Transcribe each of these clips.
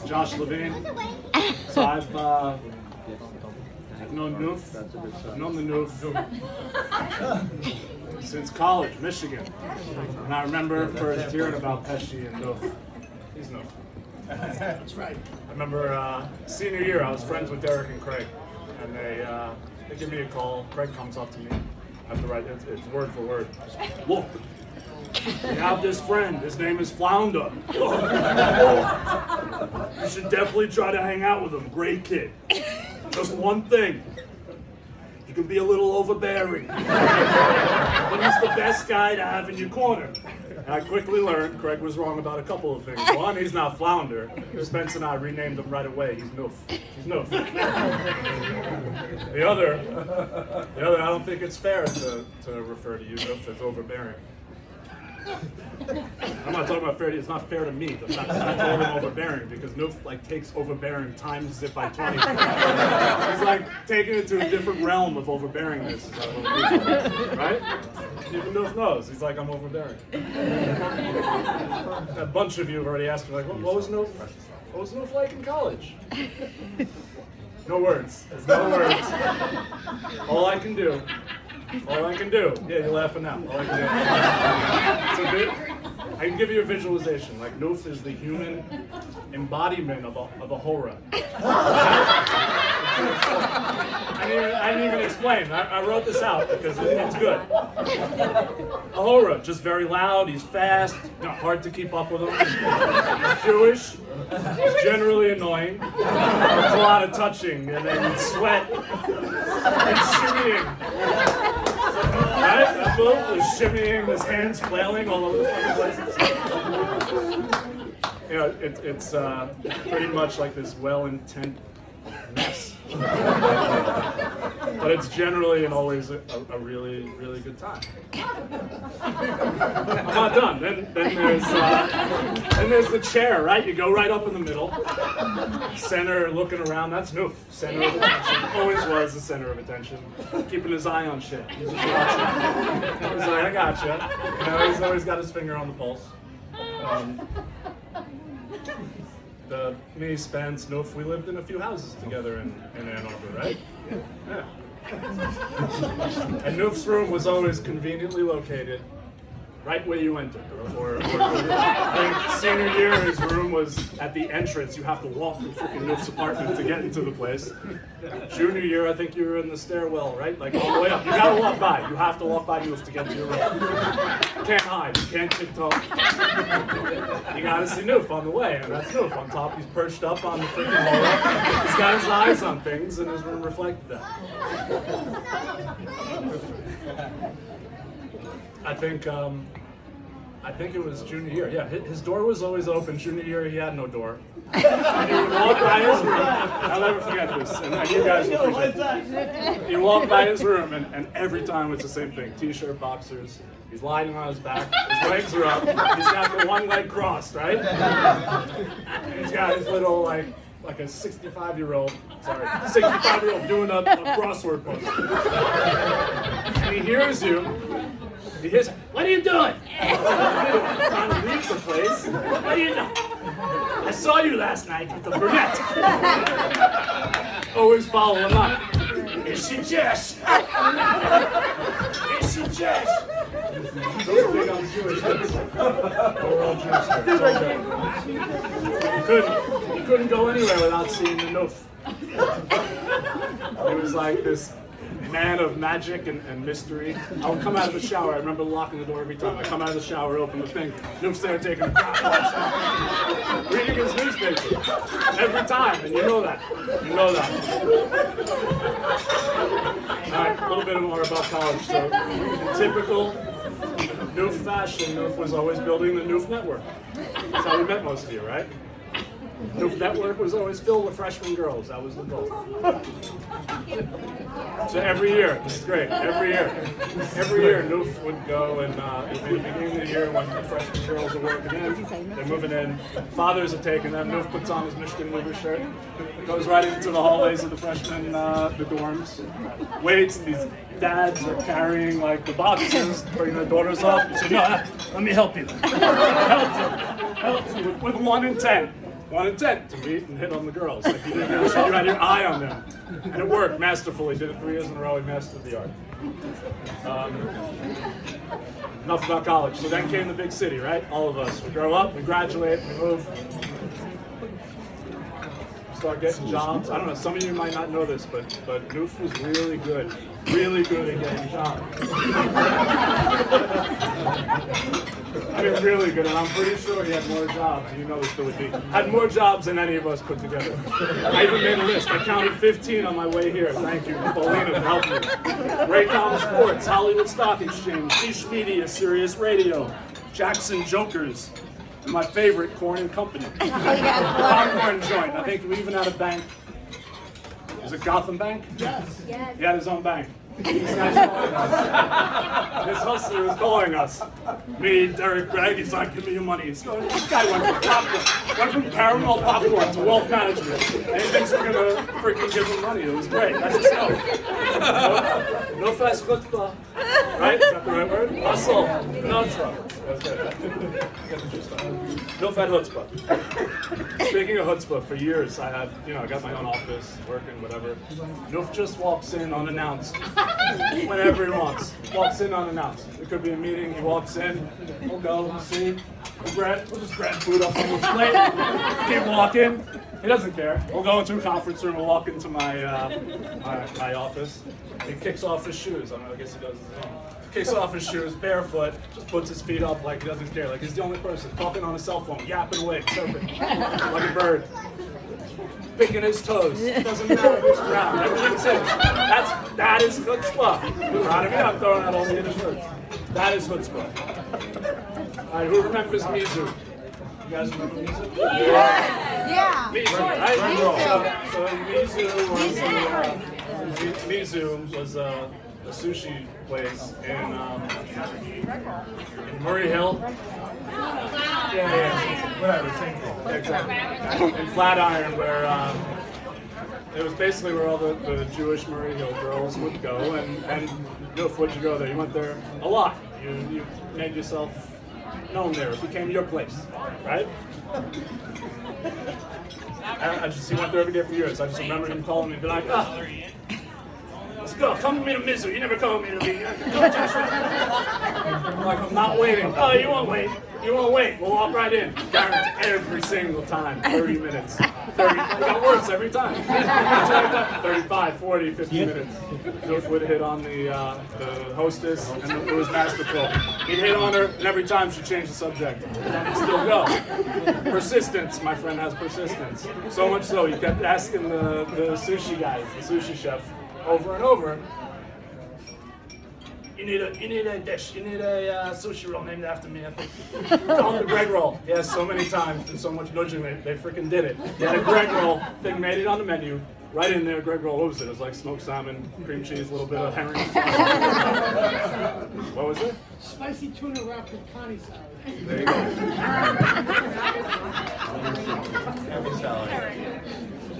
Josh Levine. So I've known Noof. I've known the Noof since college, Michigan. And I remember first hearing about Pesci and Noof. He's Noof. That's right. I remember senior year, I was friends with Derek and Craig, and they give me a call. Craig comes up to me. I have to write it's word for word. Look, we have this friend. His name is Flounder. You should definitely try to hang out with him. Great kid. Just one thing. He can be a little overbearing. But he's the best guy to have in your corner. And I quickly learned Craig was wrong about a couple of things. One, he's not Flounder. Spence and I renamed him right away. He's Noof. He's Noof. The other, I don't think it's fair to refer to you, Noof, as overbearing. I'm not talking about fair. It's not fair to me. I'm not calling him overbearing because Noof takes overbearing times it by 20. He's taking it to a different realm of overbearingness, right? Even Noof knows. He's like, I'm overbearing. A bunch of you have already asked me, what was Noof like in college? No words. There's no words. All I can do. Yeah, you're laughing now. All I can do. I can give you a visualization. Noof is the human embodiment of a horror. I didn't even explain. I wrote this out because it's good. A horror, just very loud. He's fast. Hard to keep up with him. He's Jewish. He's generally annoying. There's a lot of touching and then sweat and shimmying. Right? That move was shimmying, his hands flailing all over the fucking place. It's pretty much like this well-intent mess. But it's generally and always a really, really good time. I'm not done. Then there's the chair, right? You go right up in the middle. Center, looking around. That's Noof. Center of attention. Always was the center of attention. Keeping his eye on shit. He's just watching. He's like, I gotcha. He's always got his finger on the pulse. Me, Spence, Noof, we lived in a few houses together in Ann Arbor, right? Yeah. And Noof's room was always conveniently located right where you entered. Or I think senior year, his room was at the entrance. You have to walk through freaking Noof's apartment to get into the place. Junior year, I think you were in the stairwell, right? All the way up. You gotta walk by. You have to walk by Noof to get to your room. You can't hide. You can't tiptoe. You gotta see Noof on the way, and that's Noof on top. He's perched up on the freaking wall. He's got his eyes on things, and his room reflected that. I think it was junior year. Yeah, his door was always open. Junior year, he had no door. And he would walk by his room. I'll never forget this. And you guys will appreciate it. You walk by his room, and every time it's the same thing. T-shirt, boxers. He's lying on his back. His legs are up. He's got the one leg crossed, right? And he's got his little, like a 65-year-old doing a crossword puzzle. And he hears you. He hears, what are you doing? I'm trying to leave the place. What are you doing? I saw you last night with the brunette. Always follow him up. Is she Jewish? Is she Jewish? Those big on Jewish. We're all Jewish. You couldn't go anywhere without seeing the Noof. He was like this man of magic and mystery. I would come out of the shower. I remember locking the door every time. I come out of the shower, open the thing. Noof's there taking a crap, reading his newspaper every time, and you know that. All right, a little bit more about college. So, in typical Noof fashion, Noof was always building the Noof network. That's how we met most of you, right? Noof network was always filled with freshman girls. That was the goal. So every year, this is great. Every year, Noof would go and at the beginning of the year when the freshman girls are working in, they're moving in. Fathers are taking them. Noof puts on his Michigan River shirt, goes right into the hallways of the freshmen, the dorms. Waits. These dads are carrying the boxes, bringing their daughters up. He said, "No, let me help you. Help them." with one intent. One intent, to meet and hit on the girls. Like you had your eye on them. And it worked masterfully. Did it 3 years in a row. He mastered the art. Enough about college. So then came the big city, right? All of us. We grow up, we graduate, we move. Start getting jobs. I don't know, some of you might not know this, but Noof was really good at getting jobs. I mean, really good, and I'm pretty sure he had more jobs, and you know this would be. Had more jobs than any of us put together. I even made a list. I counted 15 on my way here. Thank you, Paulina, for helping me. Raycom Sports, Hollywood Stock Exchange, Niche Media, Sirius Radio, Jackson Jokers, and my favorite, Corn and Company. Popcorn joint. I think we even had a bank. Was it Gotham Bank? Yes. He had his own bank. This hustler was calling us. Me, Derek, Greg, he's like, give me your money. This guy went from caramel popcorn to wealth management. And he thinks we're gonna freaking give him money. It was great. That's just no fast chutzpah. Right? Is that the right word? Hustle. No, it's not. No fat chutzpah. Speaking of chutzpah, for years I had, I got my own office, working, whatever. Noof just walks in unannounced. Whenever he wants. Walks in unannounced. It could be a meeting, he walks in, we'll go, see, we'll just grab food off someone's plate, keep walking. He doesn't care. We'll go into a conference room, we'll walk into my office. He kicks off his shoes. I guess he does his own. Kicks off his shoes, barefoot, just puts his feet up like he doesn't care. Like he's the only person talking on a cell phone, yapping away, chirping, like a bird. Picking his toes. Doesn't matter who's around. Everything's his. That is chutzpah. Proud of me, I'm throwing out all the other words. That is chutzpah. All right, who remembers Mizu? You guys remember Mizu? Yeah. Mizu, right? So Mizu was a sushi place in Murray Hill. Yeah. Whatever, same thing. Exactly. In Flatiron, where it was basically where all the Jewish Murray Hill girls would go, and Noof, would you go there? You went there a lot. You made yourself known there. It became your place, right? He went there every day for years. I just remember him calling me and be like, let's go. Come with me to Mizu. You never come with me to me. I'm like, I'm not waiting. Oh, you won't wait. You won't wait. We'll walk right in. Guaranteed every single time. 30 minutes. 30. It got worse every time. 35, 40, 50 minutes. Noof would hit on the hostess, and it was masterful. He'd hit on her, and every time she'd change the subject. And he'd still go. Persistence. My friend has persistence. So much so, he kept asking the sushi guys, the sushi chef, over and over. You need a dish. You need a sushi roll named after me. I think. Call it the Greg roll. Yeah, so many times and so much nudging, they freaking did it. They had a Greg roll. They made it on the menu. Right in there, Greg roll. What was it? It was like smoked salmon, cream cheese, a little bit of herring. What was it? Spicy tuna wrapped with connie salad. There you go.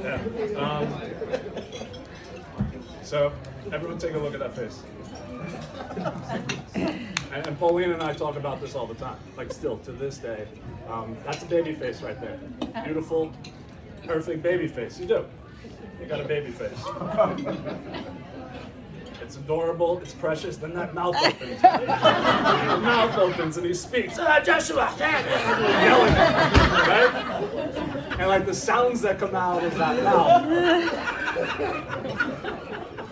Yeah. So, everyone take a look at that face. And Pauline and I talk about this all the time, like still to this day. That's a baby face right there. Beautiful, perfect baby face. You do. You got a baby face. It's adorable, it's precious, then that mouth opens. The mouth opens and he speaks, Joshua, yelling, right? And like the sounds that come out of that mouth.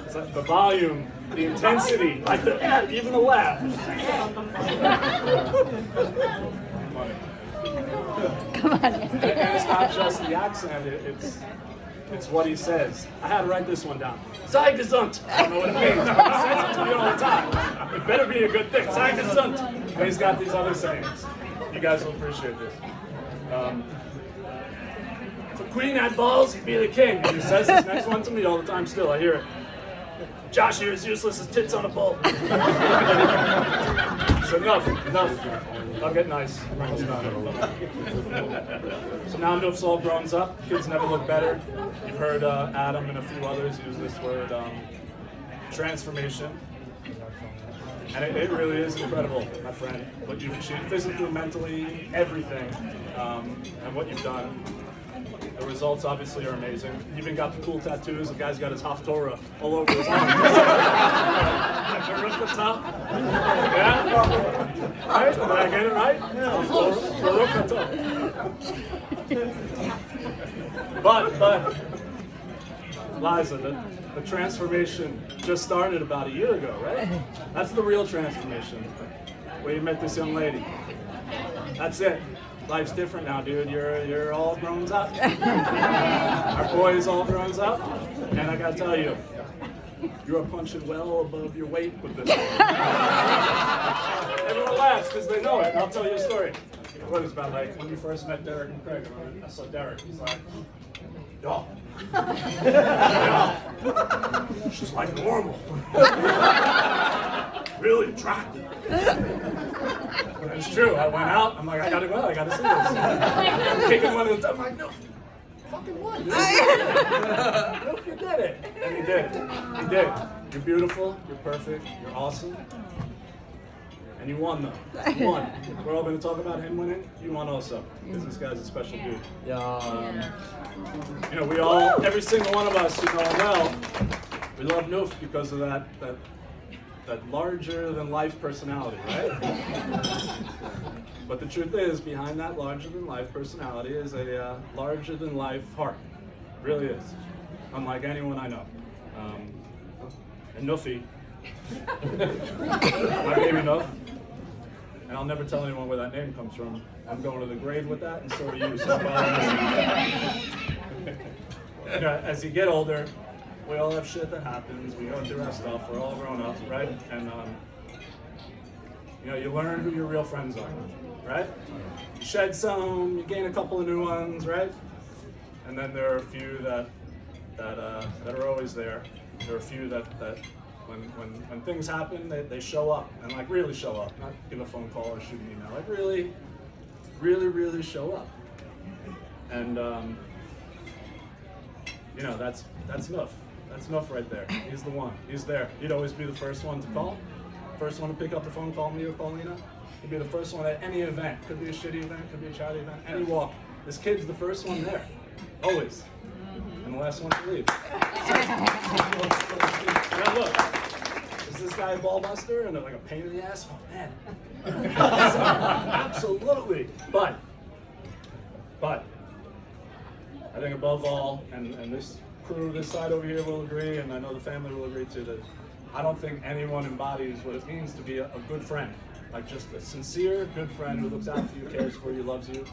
It's like the volume, the intensity, like even the laugh. Come on. And it's not just the accent, it's what he says. I had to write this one down. Sei gesund. I don't know what it means, but he says it to me all the time. It better be a good thing. Sei gesund. And he's got these other sayings. You guys will appreciate this. If a queen had balls, he'd be the king. And he says this next one to me all the time still. I hear it. Josh here is useless as tits on a bull. So enough. I'll get nice. So now Noof's all grown up. Kids never look better. You've heard Adam and a few others use this word, transformation. And it really is incredible, my friend, what you've achieved physically, mentally, everything, and what you've done. The results obviously are amazing. You even got the cool tattoos. The guy's got his Haftorah all over his arm. Like the top. Yeah? Right? Did I get it right? But, Liza, the transformation just started about a year ago, right? That's the real transformation. Where you met this young lady. That's it. Life's different now, dude. You're all grown up. Our boy is all grown up, and I gotta tell you, you are punching well above your weight with this. Everyone laughs because they know it. And I'll tell you a story. What it was about, like when you first met Derek and Craig. I saw Derek. He's like, yo. Yeah. She's like normal. Really attractive. But it's true. I went out. I'm like, I gotta go out. I gotta see this. I'm kicking one of the. I'm like, no, fucking what? Dude? No, you did it. And he did. He did. You're beautiful. You're perfect. You're awesome. And you won, though. You won. We're all going to talk about him winning. You won also, because this guy's a special dude. You know, we all, every single one of us, you know well, we love Noof because of that larger-than-life personality, right? But the truth is, behind that larger-than-life personality is a larger-than-life heart. It really is. Unlike anyone I know. And Noofy, my baby Noof, and I'll never tell anyone where that name comes from. I'm going to the grave with that, and so are you. So you know, as you get older, we all have shit that happens. We go through our stuff. We're all grown up, right? And you know, you learn who your real friends are, right? You shed some, you gain a couple of new ones, right? And then there are a few that are always there. There are a few that when things happen, they show up and like really show up. Not give a phone call or shoot an email. Like really show up. And you know, that's Noof. That's Noof right there. He's the one. He's there. He'd always be the first one to call. First one to pick up the phone, call me or Paulina. He'd be the first one at any event. Could be a shitty event, could be a charity event, any walk. This kid's the first one there. Always. And the last one to leave. Now look, is this guy a ball buster and like a pain in the ass? Oh man. Absolutely. But I think above all, and this crew, this side over here will agree, and I know the family will agree too, that I don't think anyone embodies what it means to be a good friend. Like just a sincere, good friend who looks out for you, cares for you, loves you,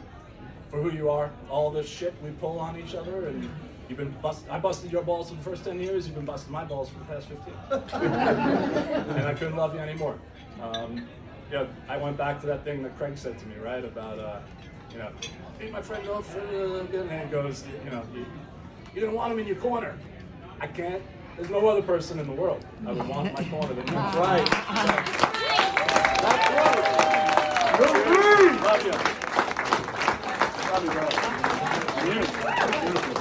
for who you are. All the shit we pull on each other, and you've been I busted your balls for the first 10 years, you've been busting my balls for the past 15. And I couldn't love you anymore. Yeah, I went back to that thing that Craig said to me, right, about, you know, beat my friend off for good, and he goes, you know, you didn't want him in your corner. I can't. There's no other person in the world I would want in my corner than you. That's right. That's right. Love you. Love you, bro. Beautiful. Beautiful.